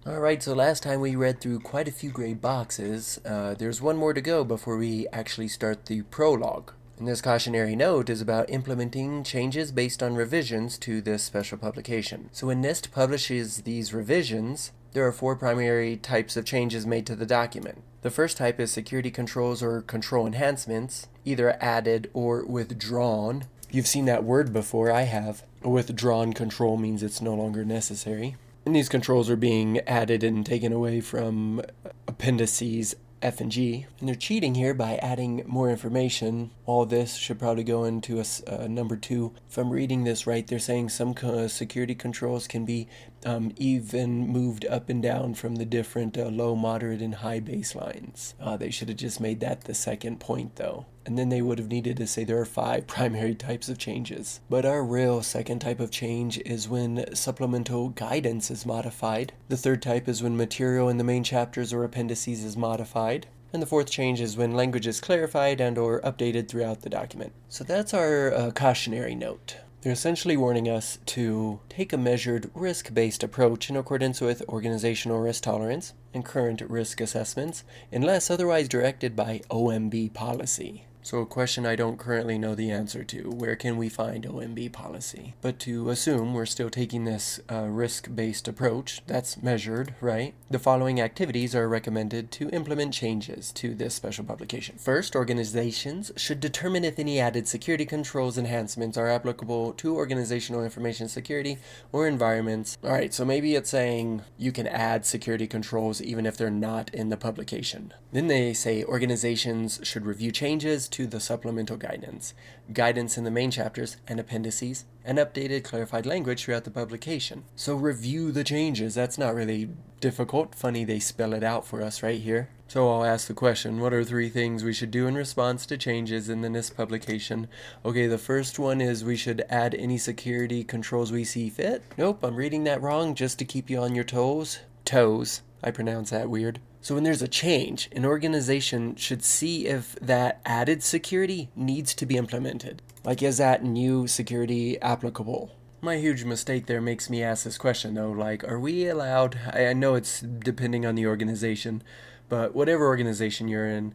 Alright, so last time we read through quite a few gray boxes. There's one more to go before we actually start the prologue. And this cautionary note is about implementing changes based on revisions to this special publication. So when NIST publishes these revisions, there are four primary types of changes made to the document. The first type is security controls or control enhancements, either added or withdrawn. You've seen that word before, I have. A withdrawn control means it's no longer necessary. And these controls are being added and taken away from appendices F and G. And they're cheating here by adding more information. All this should probably go into number 2. If I'm reading this right, they're saying some security controls can be even moved up and down from the different low, moderate, and high baselines. They should have just made that the second point though. And then they would have needed to say there are 5 primary types of changes. But our real second type of change is when supplemental guidance is modified. The third type is when material in the main chapters or appendices is modified. And the fourth change is when language is clarified and or updated throughout the document. So that's our cautionary note. They're essentially warning us to take a measured risk-based approach in accordance with organizational risk tolerance and current risk assessments, unless otherwise directed by OMB policy. So a question I don't currently know the answer to. Where can we find OMB policy? But to assume we're still taking this risk-based approach, that's measured, right? The following activities are recommended to implement changes to this special publication. First, organizations should determine if any added security controls enhancements are applicable to organizational information security or environments. Alright, so maybe it's saying you can add security controls even if they're not in the publication. Then they say organizations should review changes to the supplemental guidance in the main chapters and appendices, and updated clarified language throughout the publication. So review the changes. That's not really difficult. Funny they spell it out for us right here. So I'll ask the question, what are 3 things we should do in response to changes in the NIST publication? Okay, the first one is we should add any security controls we see fit. Nope, I'm reading that wrong just to keep you on your toes. Toes. I pronounce that weird. So when there's a change, an organization should see if that added security needs to be implemented. Like, is that new security applicable? My huge mistake there makes me ask this question though, like, are we allowed, I know it's depending on the organization, but whatever organization you're in,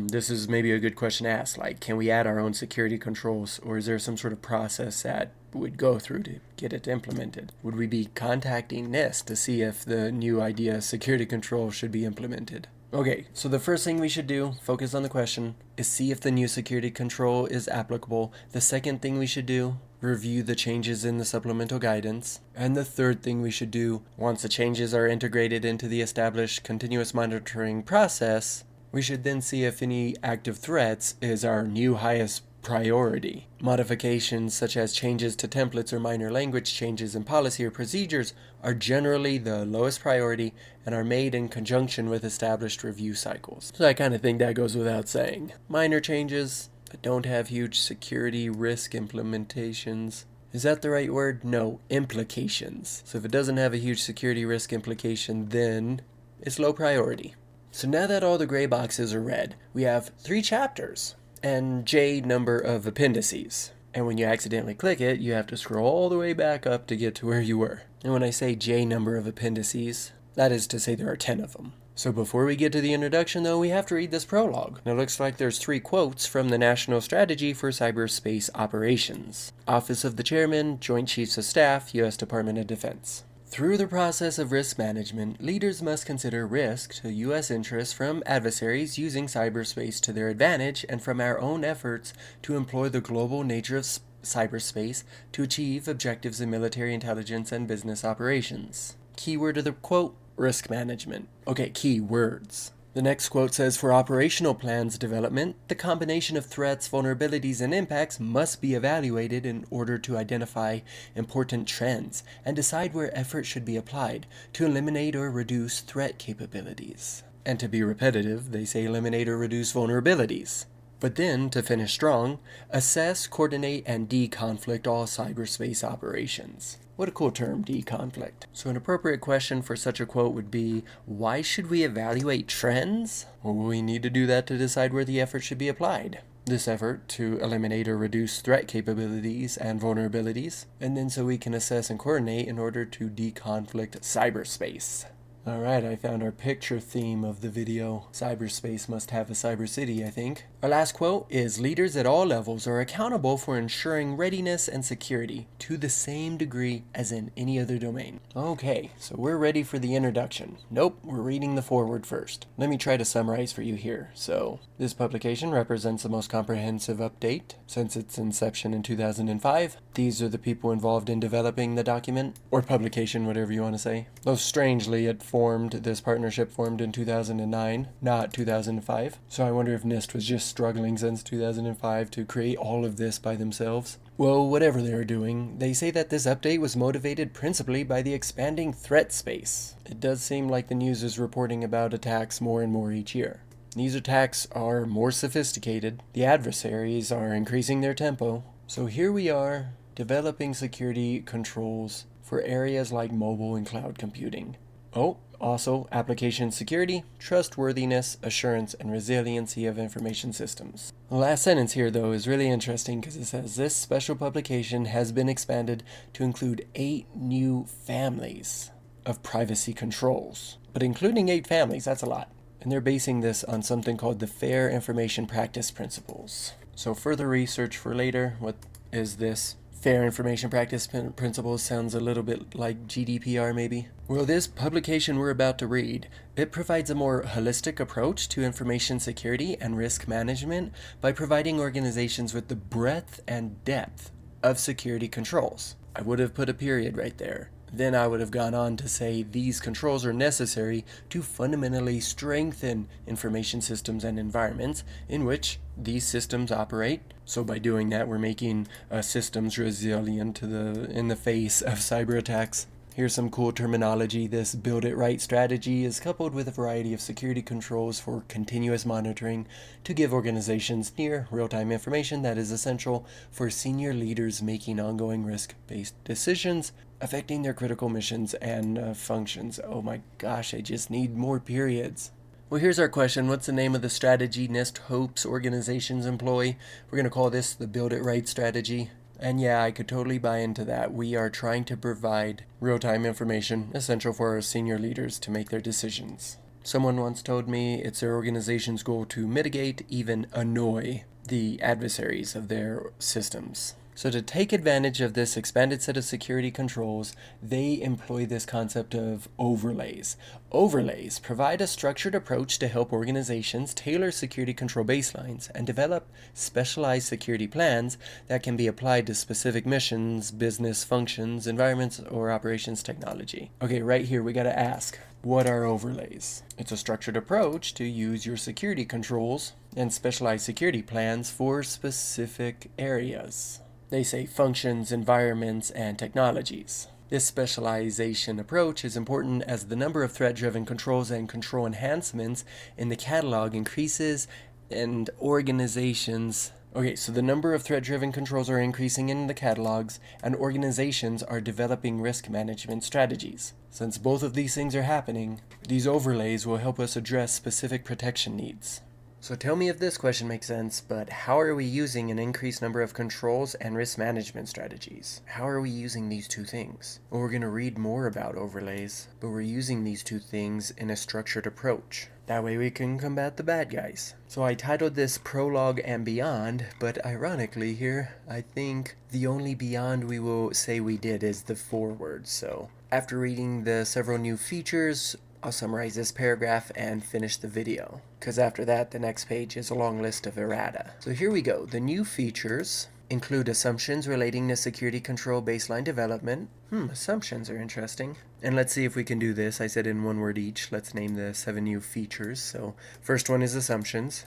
this is maybe a good question to ask. Like, can we add our own security controls, or is there some sort of process that would go through to get it implemented? Would we be contacting NIST to see if the new idea security control should be implemented? Okay, so the first thing we should do, focus on the question, is see if the new security control is applicable. The second thing we should do, review the changes in the supplemental guidance. And the third thing we should do, once the changes are integrated into the established continuous monitoring process, we should then see if any active threats is our new highest priority. Modifications such as changes to templates or minor language changes in policy or procedures are generally the lowest priority and are made in conjunction with established review cycles. So I kind of think that goes without saying. Minor changes that don't have huge security risk implementations. Is that the right word? No, implications. So if it doesn't have a huge security risk implication, then it's low priority. So now that all the gray boxes are red, we have 3 chapters and J number of appendices. And when you accidentally click it, you have to scroll all the way back up to get to where you were. And when I say J number of appendices, that is to say there are 10 of them. So before we get to the introduction though, we have to read this prologue. Now it looks like there's 3 quotes from the National Strategy for Cyberspace Operations. Office of the Chairman, Joint Chiefs of Staff, U.S. Department of Defense. Through the process of risk management, leaders must consider risk to U.S. interests from adversaries using cyberspace to their advantage and from our own efforts to employ the global nature of cyberspace to achieve objectives in military intelligence and business operations. Keyword of the quote, risk management. Okay, key words. The next quote says, for operational plans development, the combination of threats, vulnerabilities, and impacts must be evaluated in order to identify important trends and decide where effort should be applied to eliminate or reduce threat capabilities. And to be repetitive, they say eliminate or reduce vulnerabilities. But then, to finish strong, assess, coordinate, and de-conflict all cyberspace operations. What a cool term, de-conflict. So an appropriate question for such a quote would be, why should we evaluate trends? Well, we need to do that to decide where the effort should be applied. This effort to eliminate or reduce threat capabilities and vulnerabilities, and then so we can assess and coordinate in order to de-conflict cyberspace. Alright, I found our picture theme of the video. Cyberspace must have a cyber city, I think. Our last quote is, "Leaders at all levels are accountable for ensuring readiness and security to the same degree as in any other domain." Okay, so we're ready for the introduction. Nope, we're reading the foreword first. Let me try to summarize for you here. So, this publication represents the most comprehensive update since its inception in 2005. These are the people involved in developing the document, or publication, whatever you want to say. Though strangely, this partnership formed in 2009, not 2005. So I wonder if NIST was just struggling since 2005 to create all of this by themselves. Well, whatever they are doing, they say that this update was motivated principally by the expanding threat space. It does seem like the news is reporting about attacks more and more each year. These attacks are more sophisticated, the adversaries are increasing their tempo, so here we are, developing security controls for areas like mobile and cloud computing. Oh, also application security, trustworthiness, assurance, and resiliency of information systems. The last sentence here, though, is really interesting because it says this special publication has been expanded to include 8 new families of privacy controls. But including 8 families, that's a lot. And they're basing this on something called the Fair Information Practice Principles. So further research for later. What is this? Fair Information Practice Principles sounds a little bit like GDPR maybe. Well, this publication we're about to read, it provides a more holistic approach to information security and risk management by providing organizations with the breadth and depth of security controls. I would have put a period right there. Then I would have gone on to say these controls are necessary to fundamentally strengthen information systems and environments in which these systems operate. So by doing that, we're making systems resilient in the face of cyber attacks. Here's some cool terminology. This build it right strategy is coupled with a variety of security controls for continuous monitoring to give organizations near real-time information that is essential for senior leaders making ongoing risk-based decisions affecting their critical missions and functions. Oh my gosh, I just need more periods. Well, here's our question. What's the name of the strategy NIST hopes organizations employ? We're going to call this the Build It Right strategy. And yeah, I could totally buy into that. We are trying to provide real-time information essential for our senior leaders to make their decisions. Someone once told me it's their organization's goal to mitigate, even annoy, the adversaries of their systems. So to take advantage of this expanded set of security controls, they employ this concept of overlays. Overlays provide a structured approach to help organizations tailor security control baselines and develop specialized security plans that can be applied to specific missions, business functions, environments, or operations technology. Okay, right here we gotta ask, what are overlays? It's a structured approach to use your security controls and specialized security plans for specific areas. They say functions, environments, and technologies. This specialization approach is important as the number of threat-driven controls and control enhancements in the catalog increases and organizations... Okay, so the number of threat-driven controls are increasing in the catalogs and organizations are developing risk management strategies. Since both of these things are happening, these overlays will help us address specific protection needs. So tell me if this question makes sense, but how are we using an increased number of controls and risk management strategies? How are we using these two things? Well, we're going to read more about overlays, but we're using these two things in a structured approach. That way we can combat the bad guys. So I titled this Prologue and Beyond, but ironically here, I think the only beyond we will say we did is the foreword. So after reading the several new features, I'll summarize this paragraph and finish the video, because after that the next page is a long list of errata. So here we go. The new features include assumptions relating to security control baseline development. Assumptions are interesting. And let's see if we can do this. I said in one word each. Let's name the 7 new features. So first one is assumptions.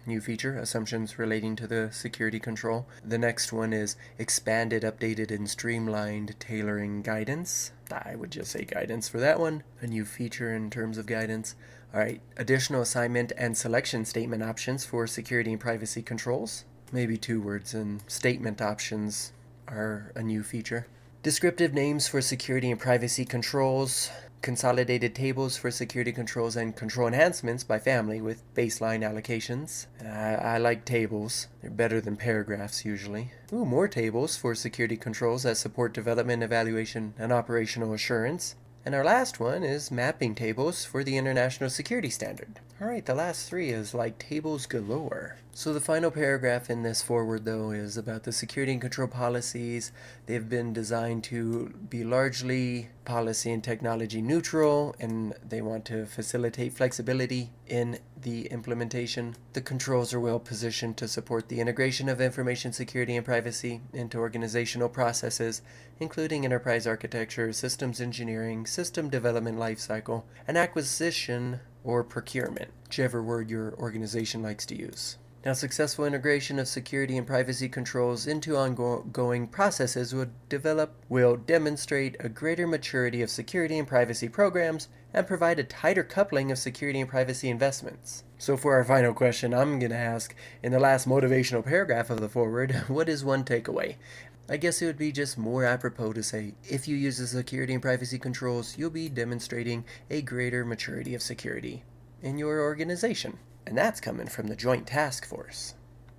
New feature, assumptions relating to the security control. The next one is expanded, updated, and streamlined tailoring guidance. I would just say guidance for that one. A new feature in terms of guidance. Alright, additional assignment and selection statement options for security and privacy controls. Maybe 2 words, and statement options are a new feature. Descriptive names for security and privacy controls. Consolidated tables for security controls and control enhancements by family with baseline allocations. I like tables. They're better than paragraphs usually. More tables for security controls that support development, evaluation, and operational assurance. And our last one is mapping tables for the International Security Standard. Alright, the last three is like tables galore. So the final paragraph in this foreword, though, is about the security and control policies. They've been designed to be largely policy and technology neutral, and they want to facilitate flexibility in the implementation. The controls are well positioned to support the integration of information security and privacy into organizational processes, including enterprise architecture, systems engineering, system development lifecycle, and acquisition or procurement, whichever word your organization likes to use. Now, successful integration of security and privacy controls into ongoing processes will demonstrate a greater maturity of security and privacy programs and provide a tighter coupling of security and privacy investments. So for our final question, I'm going to ask, in the last motivational paragraph of the foreword, what is one takeaway? I guess it would be just more apropos to say, if you use the security and privacy controls, you'll be demonstrating a greater maturity of security in your organization. And that's coming from the Joint Task Force.